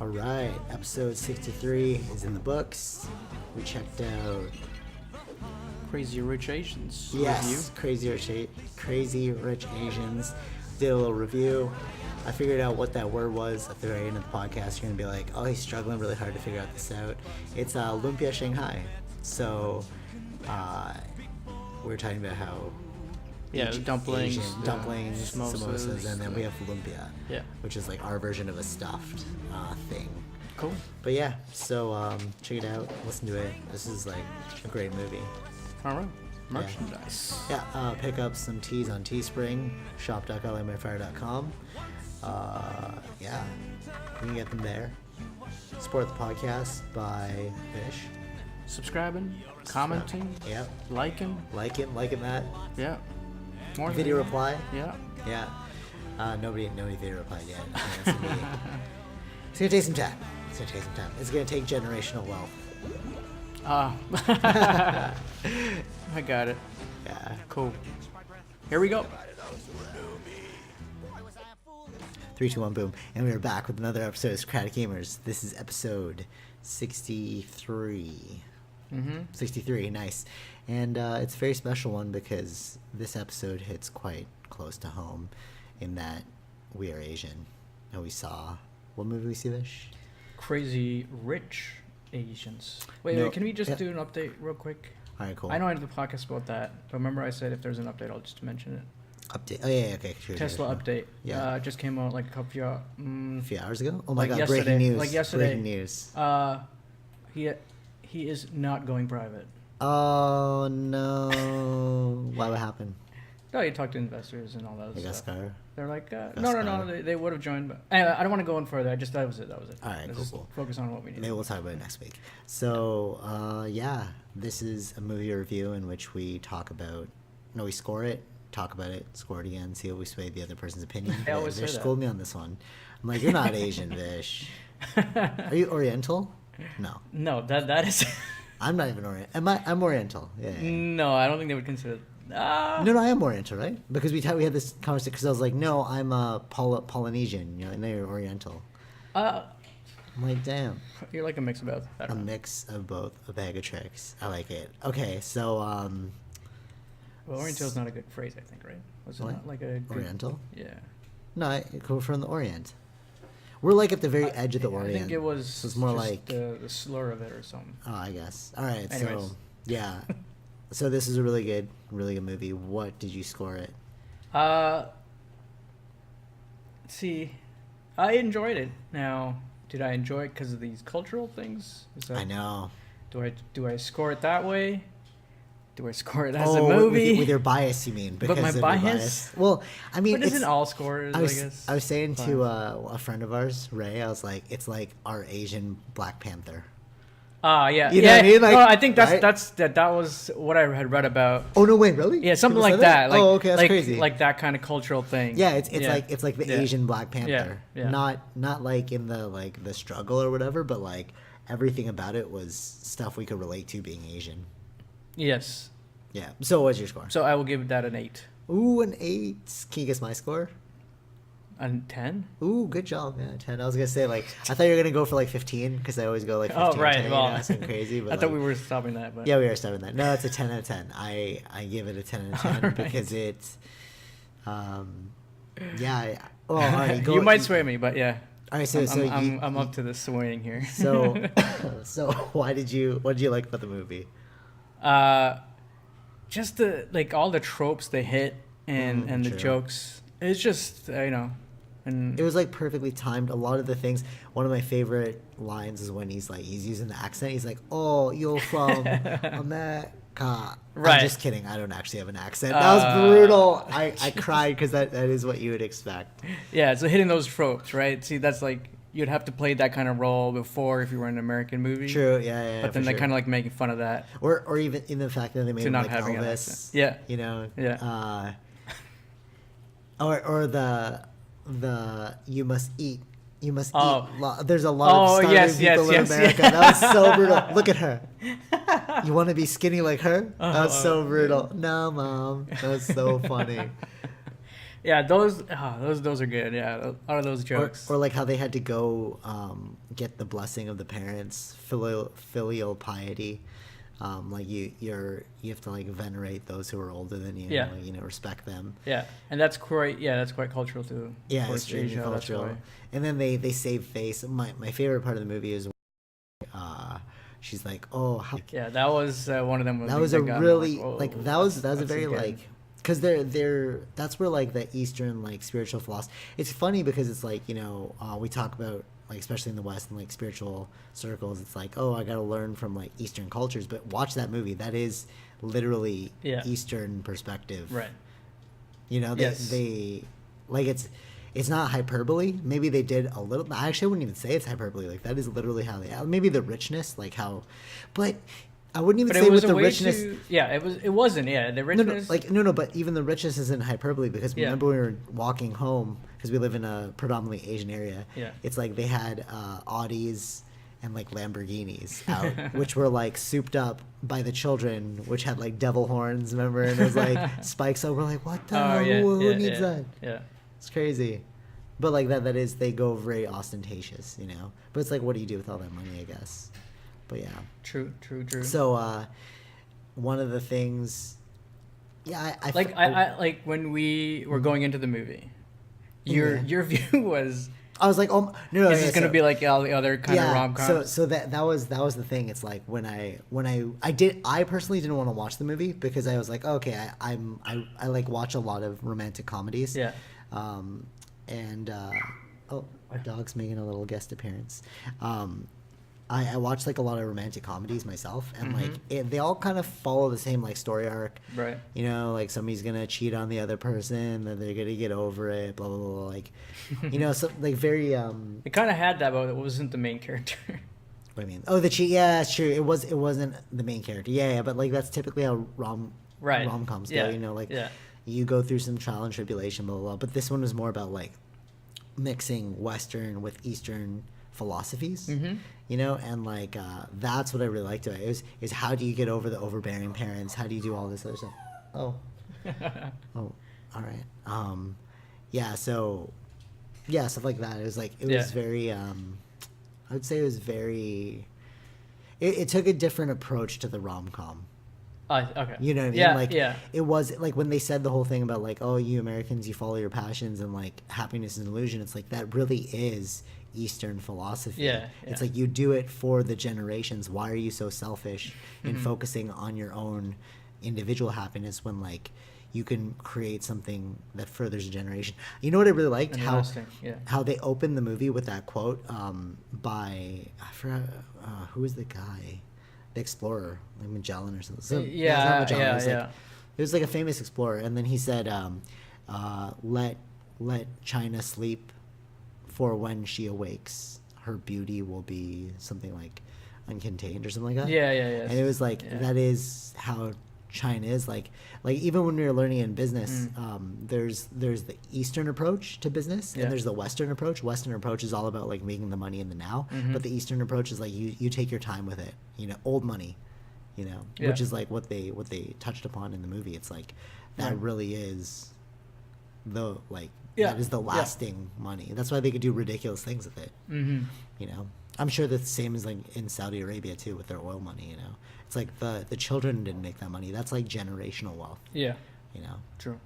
All right, episode 63 is in the books. We checked out Crazy Rich Asians yes, Crazy Rich Asians. Did a little review. I figured out what that word was at the very end of the podcast. You're gonna be like, "Oh, he's struggling really hard to figure out this out." It's lumpia Shanghai. So we were talking about how dumplings, samosas, and then we have lumpia, which is like our version of a stuffed thing. Cool. But yeah, so check it out, listen to it. This is like a great movie. All right. Merchandise. Yeah, pick up some teas on Teespring, shop.godlightmyfire.com. Yeah, you can get them there. Support the podcast by Fish. Subscribing, commenting, Yep. liking that. Yeah. More Video than reply. Yeah. Yeah. Nobody video replied yet. It's gonna take some time. It's gonna take generational wealth. I got it. Yeah. Cool. Here we go. 3, 2, 1, boom. And we are back with another episode of Socratic Gamers. This is episode 63. 63, nice. And it's a very special one because this episode hits quite close to home in that we are Asian. And we saw... What movie we see, Vish? Crazy Rich Asians. Wait, can we just do an update real quick? All right, cool. I know I did the podcast about that, but remember I said if there's an update, I'll just mention it. Update? Oh, yeah, okay. Sure, Tesla update. Yeah. Just came out like a few hours ago? Oh my god, yesterday. breaking news. Like yesterday. Breaking news. He is not going private. Oh, no. Why would happen? No, he talked to investors and all that stuff. They're like, no, they would have joined. But anyway, I don't want to go in further. That was it. All right, cool. Focus on what we need. Maybe we'll talk about it next week. So, yeah, this is a movie review in which we talk about... No, we score it, talk about it, score it again, see if we sway the other person's opinion. I always Vish say that. schooled me on this one. I'm like, you're not Asian, Vish. Are you Oriental? No. No, that is... I'm not even Oriental. I'm Oriental. Yeah. No, I don't think they would consider... No, I am Oriental, right? Because we had this conversation. Because I was like, no, I'm Polynesian. You know, and they're Oriental. I'm like, damn. You're like a mix of both. A mix of both. A bag of tricks. I like it. Okay, so Well, Oriental is not a good phrase, I think, right? Was it not like a good... Oriental? Yeah. No, I come from the Orient. We're like at the very edge of the Orient. I think it was. So it's more just like the slur of it or something. Oh, I guess. All right. Anyways. So yeah. So this is a really good movie. What did you score it? See, I enjoyed it. Now, did I enjoy it because of these cultural things? I know. Do I score it that way? Do I score it as a movie? With your bias, you mean? But my bias? Well, I mean, but isn't all scores? I guess. I was saying to a friend of ours, Ray. I was like, it's like our Asian Black Panther. Yeah. You know what I mean? Like, no, I think right? that was what I had read about. Oh no, wait, really? Yeah, something People like that. Like, oh, okay, that's crazy. Like that kind of cultural thing. Yeah, it's like the Asian Black Panther. Yeah. Not like in the struggle or whatever, but like everything about it was stuff we could relate to being Asian. Yes. Yeah. So what's your score? So I will give that an 8. Ooh, an 8. Can you guess my score? A 10? Ooh, good job. Yeah, 10. I was gonna say I thought you were gonna go for 15 because I always go 15. Oh right, 10, well, something crazy. But I thought we were stopping that. But yeah, we are stopping that. No, it's a 10 out of 10. I give it a 10 out of 10 right. because it's, yeah. All right, you might sway me, but yeah. All right, so I'm up to the swaying here. So, so what did you like about the movie? Just all the tropes they hit and the jokes. It's just and it was like perfectly timed. A lot of the things. One of my favorite lines is when he's using the accent. He's like, "Oh, you're from America." Right. I'm just kidding. I don't actually have an accent. That was brutal. I cried because that is what you would expect. Yeah, so hitting those tropes, right? See, that's like you'd have to play that kind of role before if you were in an American movie. True. Yeah. But then they kind of like making fun of that. Or even in the fact that they made him like Elvis. Yeah. You know. Yeah. Or the you must eat. There's a lot of starving people in America. Yes. That was so brutal. Look at her. You want to be skinny like her? That was so brutal. No, Mom. That was so funny. Yeah, those are good. Yeah, a lot of those jokes. Or like how they had to go get the blessing of the parents, filial piety. Like you have to like venerate those who are older than you. Yeah. Like, respect them. Yeah, and that's quite cultural too. Yeah, it's extremely cultural. And then they save face. My favorite part of the movie is she's like, oh, how... Yeah, that was one of them. That was a really that was a very like, because they're that's where like the Eastern like spiritual philosophy. It's funny because it's like we talk about like especially in the West and like spiritual circles. It's like, oh, I got to learn from like Eastern cultures, but watch that movie. That is literally Eastern perspective, right? They like it's not hyperbole. Maybe they did a little. Actually, I wouldn't even say it's hyperbole. Like that is literally how they. Maybe the richness, like how, but I wouldn't even say with the richness. It wasn't. Yeah, the richness. No. But even the richness isn't hyperbole because remember we were walking home because we live in a predominantly Asian area. Yeah. It's like they had Audis and like Lamborghinis out, which were like souped up by the children, which had like devil horns. Remember, and it was like spikes. So we're like, what the hell? Who needs that? Yeah. It's crazy. But like that is, they go very ostentatious, But it's like, what do you do with all that money, I guess? But yeah. True. So one of the things, I like when we were going into the movie, your view was, I was like, oh no, is this gonna be like all the other kind of rom-coms? So that was the thing. It's like when I personally didn't want to watch the movie because I was like, okay, I like watch a lot of romantic comedies. Yeah. Our dog's making a little guest appearance. I watch like a lot of romantic comedies myself, and like they all kind of follow the same like story arc, right? Like somebody's gonna cheat on the other person, then they're gonna get over it, blah blah blah. Like, so like very. It kind of had that, but it wasn't the main character. What do you mean? Oh, the cheat. Yeah, it's true. It wasn't the main character. Yeah, but like that's typically how rom-coms go. Like you go through some trial and tribulation, blah blah blah. But this one was more about like mixing Western with Eastern philosophies, and like that's what I really liked about it. Is how do you get over the overbearing parents? How do you do all this other stuff? Oh, all right. Stuff like that. It was like it was very. I would say it was very. It took a different approach to the rom-com. Okay. You know what I mean? Yeah, It was like when they said the whole thing about like, oh, you Americans, you follow your passions and like happiness is an illusion. It's like that really is Eastern philosophy. Yeah. It's like you do it for the generations. Why are you so selfish in focusing on your own individual happiness when like you can create something that furthers a generation? You know what I really liked? How they opened the movie with that quote by, I forgot, who was the guy? The explorer, like Magellan or something. It was like a famous explorer, and then he said, let China sleep, for when she awakes, her beauty will be something like uncontained or something like that. And it was like that is how China is. Like even when we were learning in business, there's the Eastern approach to business, and there's the Western approach. Western approach is all about like making the money in the now, but the Eastern approach is like you take your time with it. Old money, which is like what they touched upon in the movie. It's like that really is the like that is the lasting money. That's why they could do ridiculous things with it. I'm sure the same is like in Saudi Arabia too with their oil money. It's like the children didn't make that money. That's like generational wealth. True.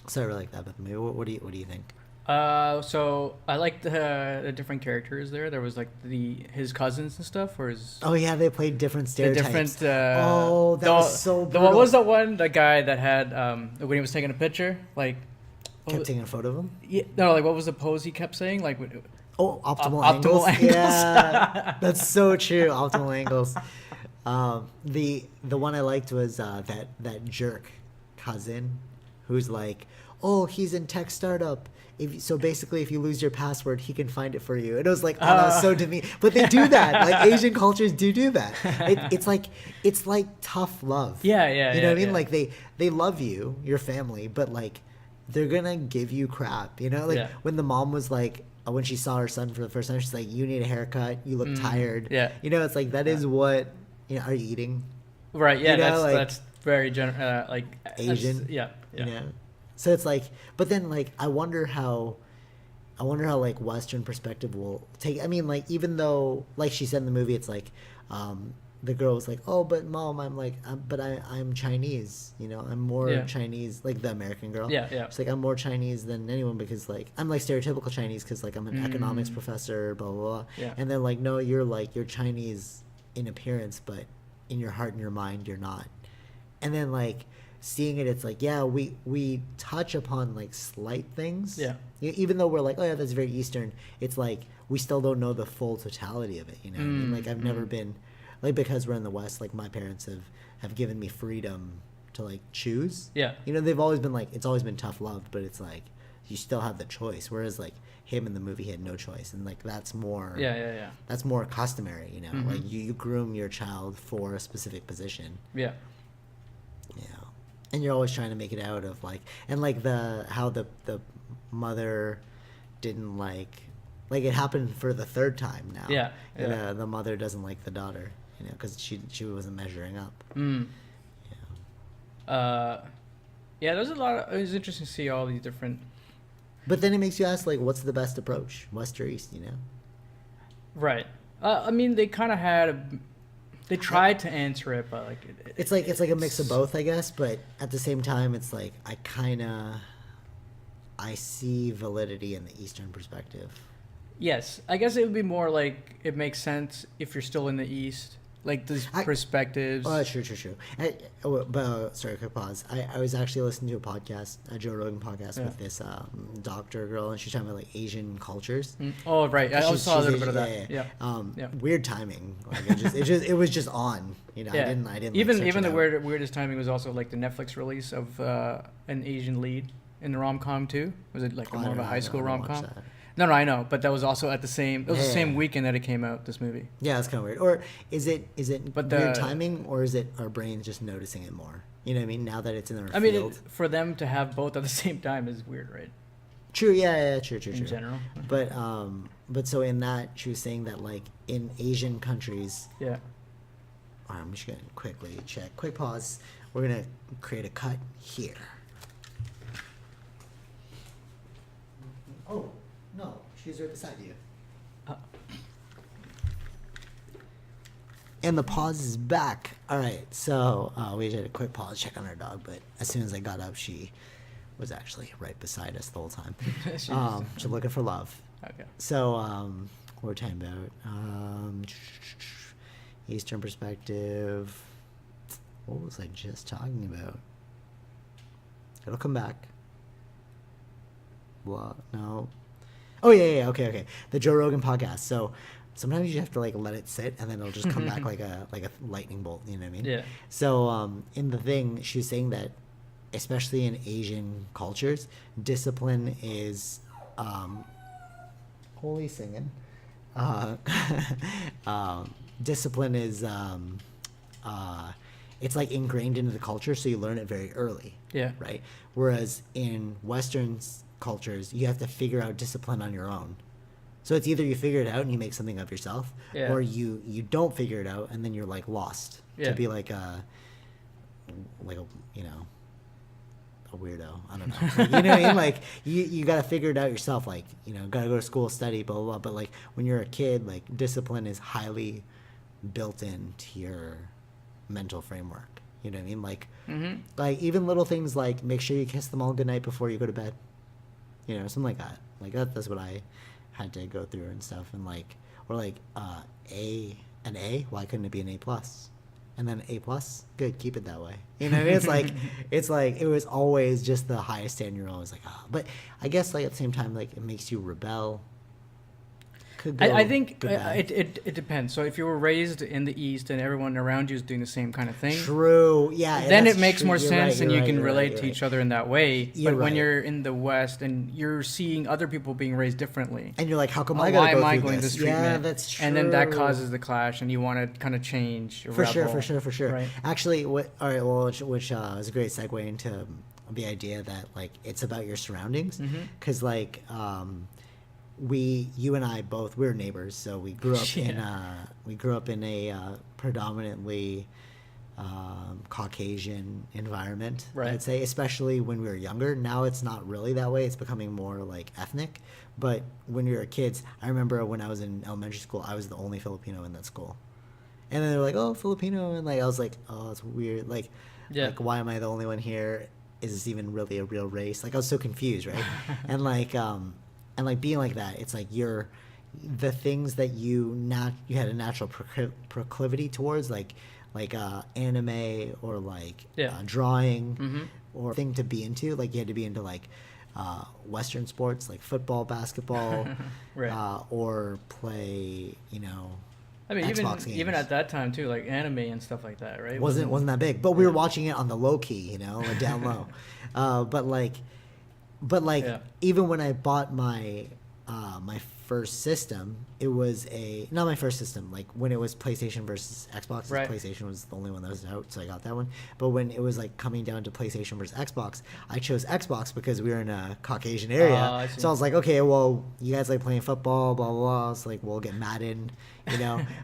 So I really like that about the movie. What do you think? So I liked the different characters there. There was like his cousins and stuff, or his. Oh yeah, they played different stereotypes. That was so brutal. What was the guy that had when he was taking a picture, like kept taking a photo of him? Yeah, no, like what was the pose he kept saying? Like optimal angles. Yeah, that's so true. Optimal angles. The one I liked was that jerk cousin who's like, oh, he's in tech startup. So basically, if you lose your password, he can find it for you. And it was like, oh, that was so demeaning. But they do that. Like Asian cultures do that. It's like tough love. Yeah. You know what I mean? Like they love you, your family, but like they're gonna give you crap. When the mom was like, when she saw her son for the first time, she's like, you need a haircut. You look tired. Yeah. It's like that is what. Are you eating? Right. Yeah. That's very like Asian. Yeah. So it's like, but then like I wonder how like Western perspective will take. I mean, like even though like she said in the movie, it's like the girl was like, oh, but mom, I'm Chinese, you know, I'm more Chinese, like the American girl. Yeah. She's like, I'm more Chinese than anyone because like I'm like stereotypical Chinese because like I'm an economics professor, blah blah blah. Yeah. And then like, no, you're Chinese in appearance, but in your heart and your mind, you're not. And then like seeing it, it's like, yeah, we touch upon like slight things. Yeah. Even though we're like, oh yeah, that's very Eastern. It's like we still don't know the full totality of it. You know, I mean, like I've never been, like because we're in the West, like my parents have given me freedom to like choose. Yeah. You know, they've always been like, it's always been tough love, but it's like you still have the choice. Whereas like him in the movie, he had no choice, and like that's more. Yeah. That's more customary. You know, like you groom your child for a specific position. Yeah. Yeah. And you're always trying to make it out of like, and like how the mother didn't like it happened for the third time now. Yeah. The mother doesn't like the daughter, you know, because she wasn't measuring up. Yeah, there's a lot of, it was interesting to see all these different. But then it makes you ask, like, what's the best approach, West or East, you know? Right. I mean, they kind of had they tried to answer it, but like it's like a mix of both, I guess. But at the same time, it's like I see validity in the Eastern perspective. Yes, I guess it would be more like it makes sense if you're still in the East, like these perspectives. Oh, true. Sorry, quick pause. I was actually listening to a podcast, a Joe Rogan podcast with this doctor girl, and she's talking about like Asian cultures. Oh, right. I saw a little bit of that. Yeah. Weird timing. Like it was just on. You know, yeah. I didn't. Even like, the weirdest timing was also like the Netflix release of an Asian lead in the rom-com too. Was it like more of a high school rom-com? No, I know, but that was also at the same. It was the same weekend that it came out. This movie. Yeah, that's kind of weird. Or is it weird timing, or is it our brains just noticing it more? You know what I mean? Now that it's in our field. I mean, for them to have both at the same time is weird, right? True. Yeah. True. In general. But so in that, she was saying that like in Asian countries. Yeah. All right, I'm just gonna quickly check. Quick pause. We're gonna create a cut here. Oh. No, she's right beside you. And the pause is back. All right, so we did a quick pause, check on our dog, but as soon as I got up, she was actually right beside us the whole time. She's looking for love. Okay. So what we're talking about, Eastern perspective. What was I just talking about? It'll come back. What? No. Oh yeah. Okay. The Joe Rogan podcast. So sometimes you have to like let it sit, and then it'll just come back like a lightning bolt. You know what I mean? Yeah. So in the thing, she was saying that, especially in Asian cultures, discipline is holy singing. Discipline is it's like ingrained into the culture, so you learn it very early. Yeah. Right. Whereas in Western cultures, you have to figure out discipline on your own. So it's either you figure it out and you make something of yourself, or you don't figure it out and then you're like lost to be like a you know, a weirdo. I don't know. Like, you know what I mean? Like you got to figure it out yourself. Like, you know, got to go to school, study, blah, blah, blah. But like when you're a kid, like discipline is highly built into your mental framework. You know what I mean? Like, like even little things like make sure you kiss them all goodnight before you go to bed. You know, something like that. Like that's what I had to go through and stuff. And like, or like an A. Why couldn't it be an A plus? And then A plus, good, keep it that way. You know, it's like it was always just the highest standard. You're always like, oh. But I guess like at the same time, like it makes you rebel. I think it depends. So if you were raised in the East and everyone around you is doing the same kind of thing, true, yeah, then it makes more sense and you can relate to each other in that way. But when you're in the West and you're seeing other people being raised differently, and you're like, how come why am I going this treatment? Yeah, that's true. And then that causes the clash, and you want to kind of change. For sure. Right? Actually, which is a great segue into the idea that like it's about your surroundings, because like. You and I both, we were neighbors, so we grew up in a predominantly Caucasian environment, Right. I'd say, especially when we were younger. Now it's not really that way. It's becoming more like ethnic. But when we were kids, I remember when I was in elementary school, I was the only Filipino in that school. And then they were like, oh, Filipino. And like, I was like, oh, it's weird. Like, why am I the only one here? Is this even really a real race? Like, I was so confused, right? and like being like that, it's like the things that you had a natural proclivity towards, like anime or like drawing or thing to be into. Like you had to be into like Western sports, like football, basketball, right. or play, I mean, Xbox games. even at that time too, like anime and stuff like that, right? Wasn't that big, but we were watching it on the low key, like down low. But even when I bought my my first system, it was not my first system. Like when it was PlayStation versus Xbox, right. PlayStation was the only one that was out, so I got that one. But when it was like coming down to PlayStation versus Xbox, I chose Xbox because we were in a Caucasian area. So I was like, okay, well, you guys like playing football, blah blah blah. So like we'll get Madden,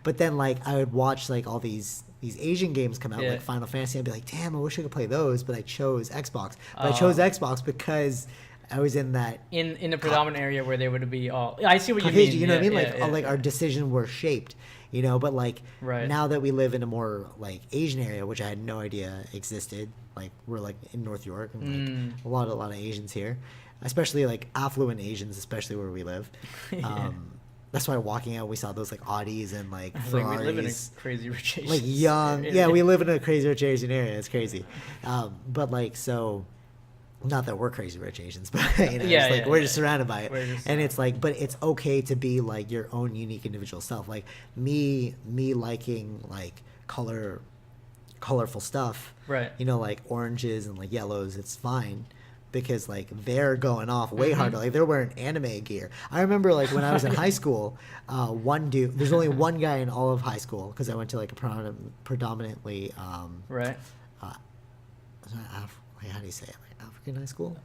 But then like I would watch like all these Asian games come out, like Final Fantasy. I'd be like, damn, I wish I could play those, but I chose Xbox. But I chose Xbox because I was in that in the predominant area where they would be all. I see what you Caucasian, mean. You know what I mean? Like our decisions were shaped, But like now that we live in a more like Asian area, which I had no idea existed. Like we're like in North York, and like a lot of Asians here, especially like affluent Asians, especially where we live. That's why walking out, we saw those like Audis and like Ferraris. Like we live in a crazy rich Asian like young, we live in a crazy rich Asian area. It's crazy, but like so. Not that we're crazy rich Asians, but we're just surrounded by it, and it's like, but it's okay to be like your own unique individual self. Like me liking like colorful stuff, right? Like oranges and like yellows. It's fine because like they're going off way harder. Like they're wearing anime gear. I remember like when I was in high school, one dude. There's only one guy in all of high school because I went to like a predominantly right. How do you say it? African high school?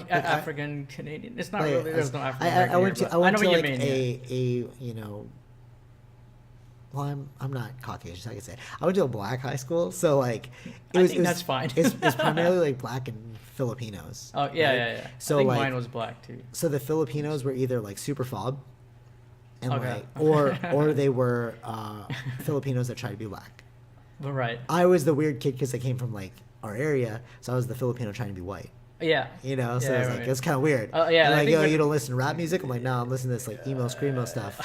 African Canadian. It's not really. There's no African American. I went to like a well, I'm not Caucasian, so I can say I went to a black high school, so like that's fine. it's primarily like black and Filipinos. Oh yeah. So I think like mine was black too. So the Filipinos were either like super fob, and like or they were Filipinos that tried to be black. Right. I was the weird kid because I came from like our area, so I was the Filipino trying to be white. Yeah. So it was like it's kind of weird. Yeah. Like, you don't listen to rap music? I'm like, no, I'm listening to this like emo screamo stuff.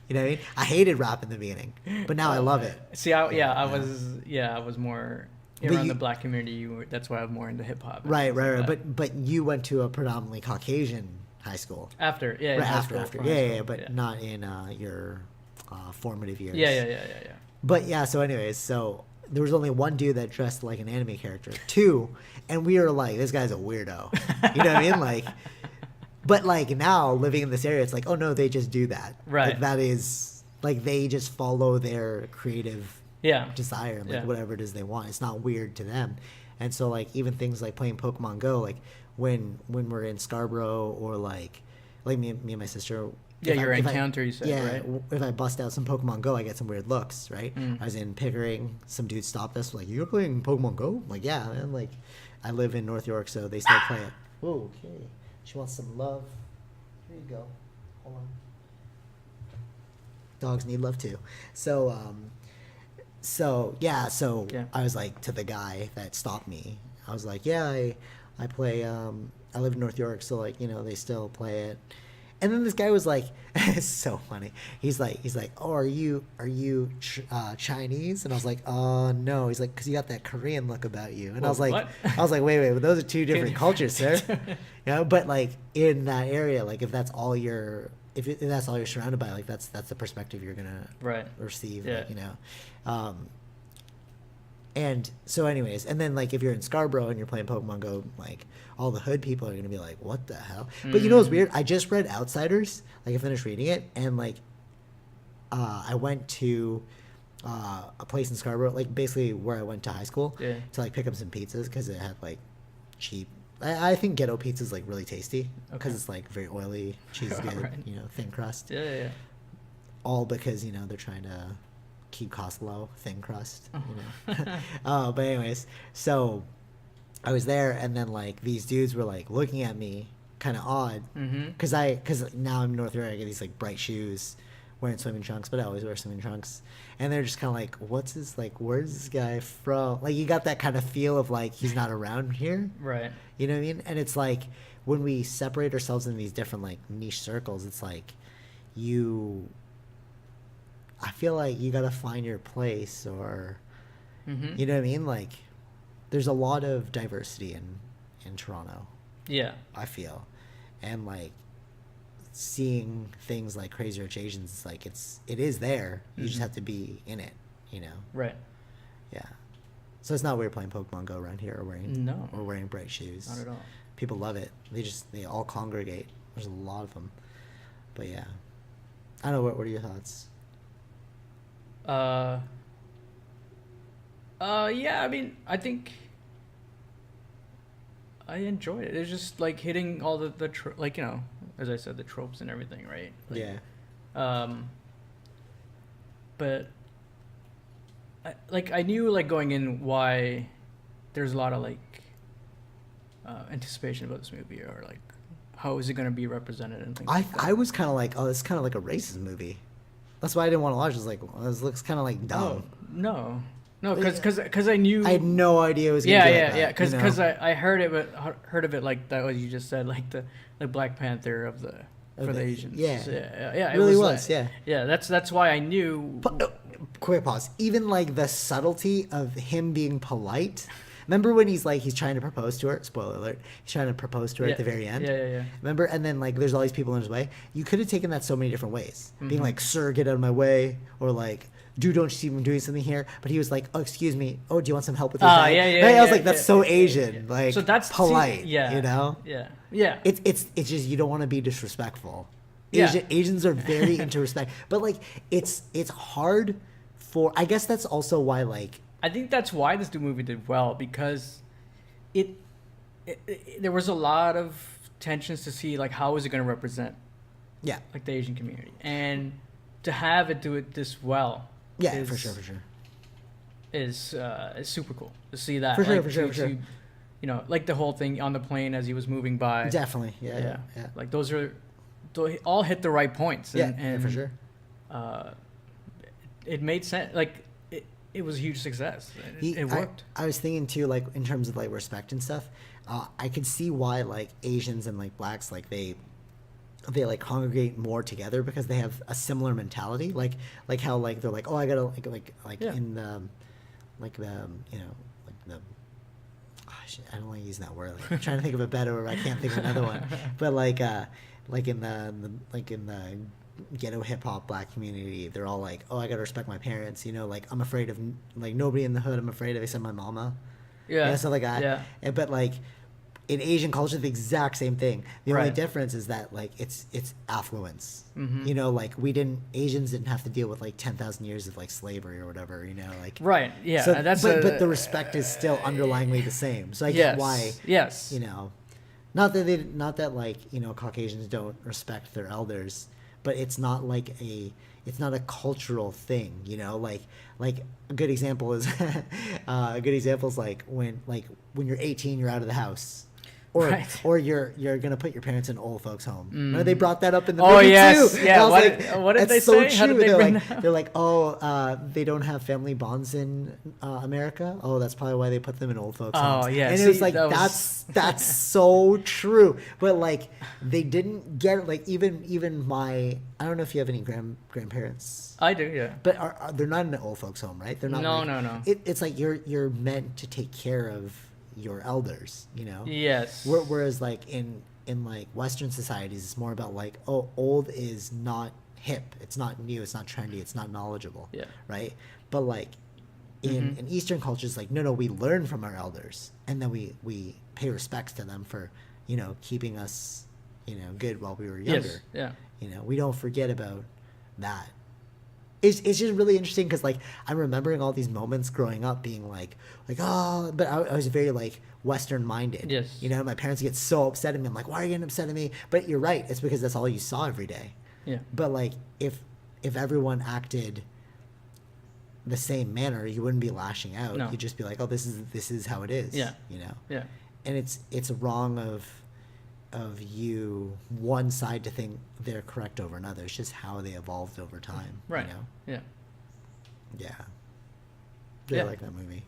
You know what I mean? I hated rap in the beginning, but now I love it. See, I was more around the black community. That's why I'm more into hip hop. Right. But you went to a predominantly Caucasian high school. After. But not in your formative years. Yeah. But yeah, so anyways, so there was only one dude that dressed like an anime character. Two, and we were like, this guy's a weirdo. You know what I mean? Like, but like now living in this area, it's like, oh no, they just do that. Right. Like that is like they just follow their creative desire and like whatever it is they want. It's not weird to them. And so like even things like playing Pokemon Go, like when we're in Scarborough or like me and my sister. Your encounter, you said, right? If I bust out some Pokemon Go, I get some weird looks, right? I was in Pickering, some dude stopped us, like, you're playing Pokemon Go? I'm like, yeah, man. Like, I live in North York, so they still play it. Whoa, okay. She wants some love. Here you go. Hold on. Dogs need love too. So I was like to the guy that stopped me. I was like, yeah, I play. I live in North York, so like they still play it. And then this guy was like, it's so funny. He's like, oh, are you Chinese? And I was like, no. He's like, because you got that Korean look about you. And I was like, what? wait, but those are two different cultures, sir. But like in that area, like if that's all you're surrounded by, like that's the perspective you're gonna receive. Yeah. Like, and so anyways, and then like if you're in Scarborough and you're playing Pokemon Go, like all the hood people are going to be like, what the hell? But you know what's weird? I just read Outsiders. Like I finished reading it and like I went to a place in Scarborough, like basically where I went to high school to like pick up some pizzas because it had like cheap. I think ghetto pizza is like really tasty because it's like very oily, cheese good, thin crust. Yeah. All because they're trying to keep costs low, thin crust, you know. But anyways, so I was there, and then like these dudes were like looking at me kind of odd, because now I'm in North America, I get these like bright shoes, wearing swimming trunks, but I always wear swimming trunks, and they're just kind of like, what's this, like, where's this guy from? Like, you got that kind of feel of like he's not around here, right? You know what I mean? And it's like when we separate ourselves in these different like niche circles, it's like I feel like you gotta find your place, or you know what I mean? Like, there's a lot of diversity in Toronto. Yeah, I feel, and like seeing things like Crazy Rich Asians, it's like it is there. You just have to be in it, you know? Right. Yeah. So it's not weird playing Pokemon Go around here, or wearing bright shoes. Not at all. People love it. They all congregate. There's a lot of them. But yeah, I don't know. What are your thoughts? Yeah. I mean, I think I enjoyed it. It's just like hitting all the like, you know, as I said, the tropes and everything, right? Like, yeah. But I knew like going in why there's a lot of like anticipation about this movie, or like how is it going to be represented and things like that. I was kind of like, oh, it's kind of like a racist movie. That's why I didn't want to watch it. I was like, well, this looks kind of like dumb. No, because I knew. I had no idea it was going to be like that. Yeah. Because I heard of it like that, what you just said, like the Black Panther for the Asians. Yeah. Yeah. It really was. Yeah. Yeah, that's why I knew. Quick pause. Even like the subtlety of him being polite. Remember when he's trying to propose to her? Spoiler alert. He's trying to propose to her at the very end. Yeah. Remember? And then like there's all these people in his way. You could have taken that so many different ways. Being like, sir, get out of my way. Or like, dude, don't you see me doing something here? But he was like, oh, excuse me. Oh, do you want some help with your bag? Yeah. I was like, that's so Asian. Like, so that's polite. You know? Yeah. It's just, you don't want to be disrespectful. Yeah. Asians are very into respect. But like, it's hard for, I guess that's also why like, I think that's why this movie did well, because it there was a lot of tensions to see like how is it going to represent like the Asian community, and to have it do it this well for sure is super cool to see that for like, sure. You know, like the whole thing on the plane as he was moving by, definitely yeah. Like those all hit the right points, and for sure it made sense. Like it was a huge success. It worked. I was thinking too, like in terms of like respect and stuff. I could see why like Asians and like blacks, like they like congregate more together because they have a similar mentality. Like how like they're like, oh, I gotta in the like the you know like the. I don't like using that word. Like, I'm trying to think of a better word. I can't think of another one. But like in the ghetto hip hop black community, they're all like, oh, I gotta respect my parents, you know, like I'm afraid of like nobody in the hood, I'm afraid of except my mama, stuff like that. But like in Asian culture, the exact same thing. The only difference is that like it's affluence. You know, like Asians didn't have to deal with like 10,000 years of like slavery or whatever, you know, like so, but the respect is still underlyingly the same, so I get why you know, not that like, you know, Caucasians don't respect their elders, but it's not a cultural thing, you know, like a good example is like when you're 18, you're out of the house. Or you're gonna put your parents in old folks' home. Remember they brought that up in the movie too. Yeah. What did they say? True. How did they bring they're like, oh, they don't have family bonds in America. Oh, that's probably why they put them in old folks' homes. Oh yeah. And it was like that's so true. But like they didn't get it. Like even my, I don't know if you have any grandparents. I do, yeah. But they're not in an old folks' home, right? They're not. No. It's like you're meant to take care of your elders, you know. Yes. Whereas like in like Western societies, it's more about like, oh, old is not hip, it's not new, it's not trendy, it's not knowledgeable. Yeah. Right. But like in Eastern cultures, like no, we learn from our elders, and then we pay respects to them for, you know, keeping us, you know, good while we were younger. Yes. Yeah. You know, we don't forget about that. It's just really interesting because like I'm remembering all these moments growing up being like oh, but I was very like Western minded. Yes. You know, my parents get so upset at me. I'm like, why are you getting upset at me? But you're right. It's because that's all you saw every day. Yeah. But like if everyone acted the same manner, you wouldn't be lashing out. No. You'd just be like, oh, this is how it is. Yeah. You know. Yeah. And it's wrong of you one side to think they're correct over another. It's just how they evolved over time. Right. You know? Yeah. Yeah. Really Yeah. like that movie.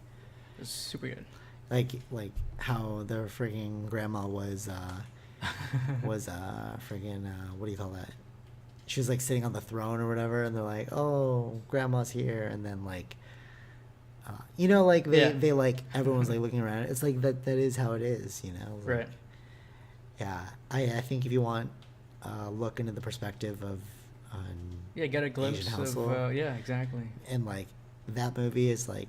It's super good. Like how their friggin' grandma was friggin' what do you call that? She was like sitting on the throne or whatever, and they're like, "Oh, grandma's here," and then like, you know, like they like everyone's like looking around. It's like that is how it is, you know. Like, Right. Yeah, I think if you want look into the perspective of Get a glimpse Asian of household. exactly. And like that movie is like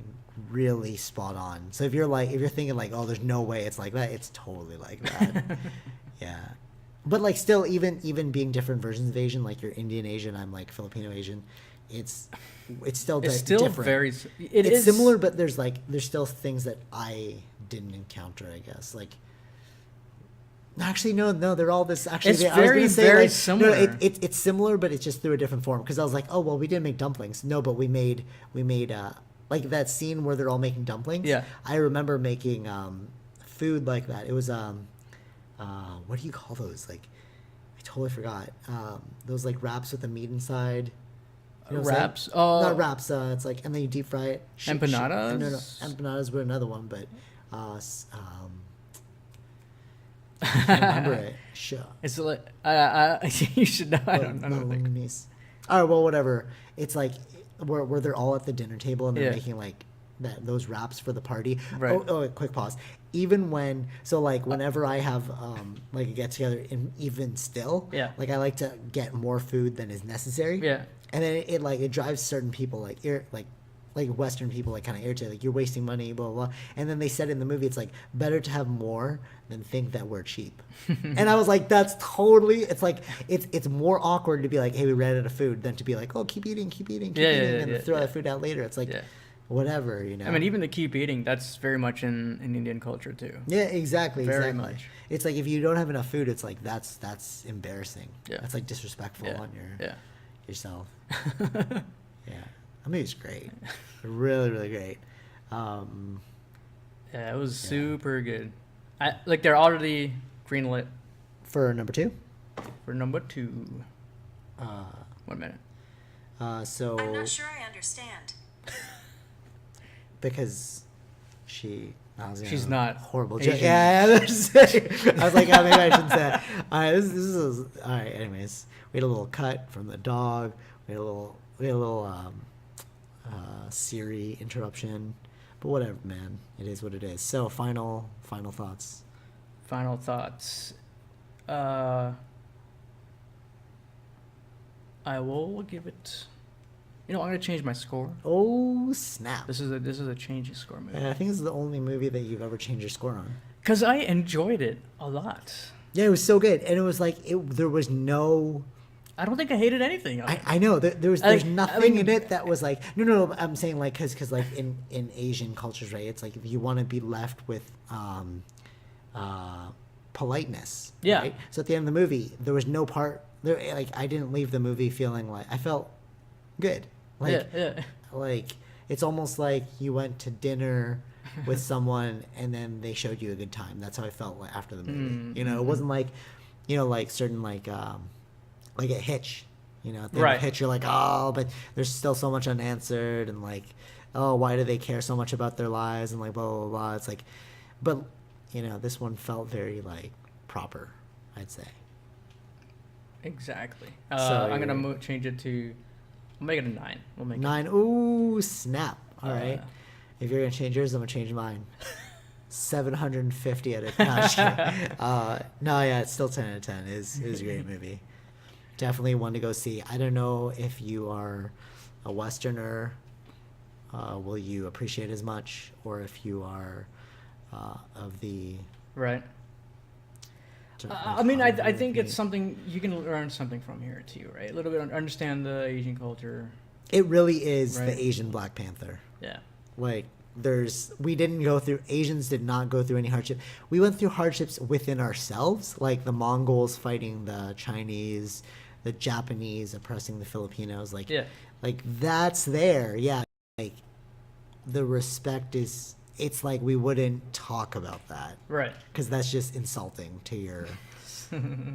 really spot on. So if you're thinking like, oh, there's no way it's like that, it's totally like that. Yeah. But like still even being different versions of Asian, like you're Indian Asian, I'm like Filipino Asian, it's still different. very It's similar, but there's still things that I didn't encounter, I guess. Like actually no, they're all this actually It's I was very, gonna say, very like, similar. No, it's similar, but it's just through a different form. Because I was like, oh well, we didn't make dumplings. No, but we made like that scene where they're all making dumplings. Yeah. I remember making food like that. It was what do you call those? Like I totally forgot. Those like wraps with the meat inside. You know what I'm Wraps? saying? Oh. Not wraps. It's like, and then you deep fry it. Empanadas? No, empanadas were another one, but I can't remember it. Sure. It's like you should know. I don't know. All right, well, whatever. It's like where they're all at the dinner table and they're making like those wraps for the party. Right. Oh, quick pause. Even when whenever I have like a get together, even still, like I like to get more food than is necessary. Yeah. And then it drives certain people like Western people like kind of irritated, like you're wasting money, blah, blah, blah. And then they said in the movie, it's like better to have more than think that we're cheap. And I was like, that's totally, it's like, it's more awkward to be like, hey, we ran out of food than to be like, oh, keep eating, and throw that food out later. It's like, whatever, you know. I mean, even the keep eating, that's very much in Indian culture too. Yeah, exactly. Very much. It's like, if you don't have enough food, it's like, that's embarrassing. Yeah. That's like disrespectful on yourself. Yeah. I mean, it's great. Really, really great. Yeah, it was super good. They're already greenlit For number 2? for number 2. 1 minute. So I'm not sure I understand. because She's not horrible. Asian. Yeah, I was like, oh, maybe I shouldn't say that. All right, this is all right. Anyways, we had a little cut from the dog. We had a little Siri interruption, but whatever, man. It is what it is. So final thoughts. Final thoughts. I will give it. I'm gonna change my score. Oh snap! This is a changing score movie. And I think this is the only movie that you've ever changed your score on. Cause I enjoyed it a lot. Yeah, it was so good, and it was like there was no. I don't think I hated anything. I know there's nothing in it that was like no. I'm saying like because like in Asian cultures, right? It's like if you want to be left with politeness. Yeah. Right? So at the end of the movie, there was no part there. Like I didn't leave the movie feeling like I felt good. Like like it's almost like you went to dinner with someone and then they showed you a good time. That's how I felt like after the movie. It wasn't like like certain like a Hitch, at the end of Hitch, you're like, oh, but there's still so much unanswered, and like, oh, why do they care so much about their lives, and like, blah, blah, blah. It's like, but, this one felt very, like, proper, I'd say. Exactly. So I'm going to change it to, we'll make it a 9. We'll make 9. Ooh, snap. All right. If you're going to change yours, I'm going to change mine. 750 out of 10. No, yeah, it's still 10 out of 10. It was a great movie. Definitely one to go see. I don't know if you are a Westerner, will you appreciate as much, or if you are of the right. I mean, I think it's something you can learn something from here too, right? A little bit understand the Asian culture. It really is the Asian Black Panther. Yeah. Like Asians did not go through any hardship. We went through hardships within ourselves, like the Mongols fighting the Chinese, the Japanese oppressing the Filipinos. Like that's there. Yeah. like the respect is, it's like we wouldn't talk about that, Right. because that's just insulting to your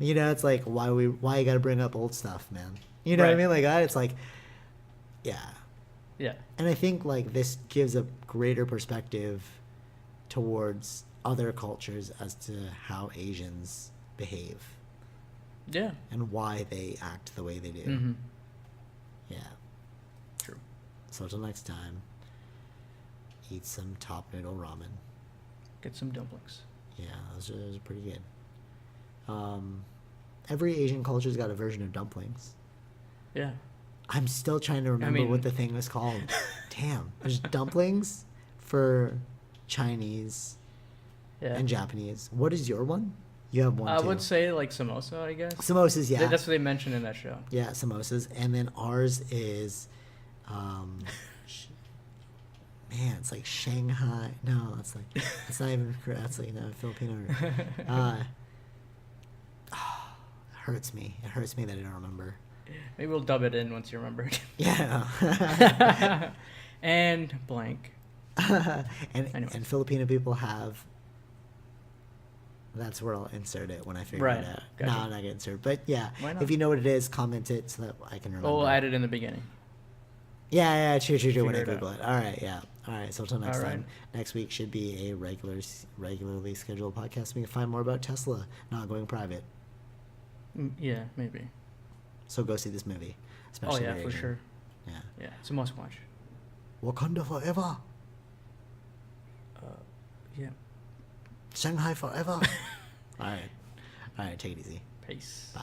you know, it's like why you gotta bring up old stuff, man, you know what I Right. mean, like that. It's like, yeah. Yeah. And I think like this gives a greater perspective towards other cultures as to how Asians behave Yeah. and why they act the way they do. Mm-hmm. Yeah. True. So until next time, eat some top noodle ramen. Get some dumplings. Yeah, those are pretty good. Every Asian culture's got a version of dumplings. Yeah. I'm still trying to remember what the thing was called. Damn. There's dumplings for Chinese Yeah. and Japanese. What is your one? You have one I too. would say like samosa, I guess. Samosas, yeah. That's what they mentioned in that show. Yeah, samosas. And then ours is, man, it's like Shanghai. No, it's like, it's not even correct. That's like, no, Filipino. It hurts me. It hurts me that I don't remember. Maybe we'll dub it in once you remember it. Yeah. And blank. and Anyways. and Filipino people have. That's where I'll insert it when I figure Right. it out. Gotcha. No, I'm not gonna insert. But yeah, Why not? if you know what it is, comment it so that I can remember. Oh, we'll add it in the beginning. Yeah, true. When I Figure it Google it. All right, yeah. All right, so until next All right. time. Next week should be a regularly scheduled podcast. We can find more about Tesla not going private. Yeah, maybe. So go see this movie. Oh, Especially yeah, if for you're Asian. sure. Yeah. Yeah, it's a must watch. Wakanda forever. Yeah. Shanghai forever. All right. Take it easy. Peace. Bye.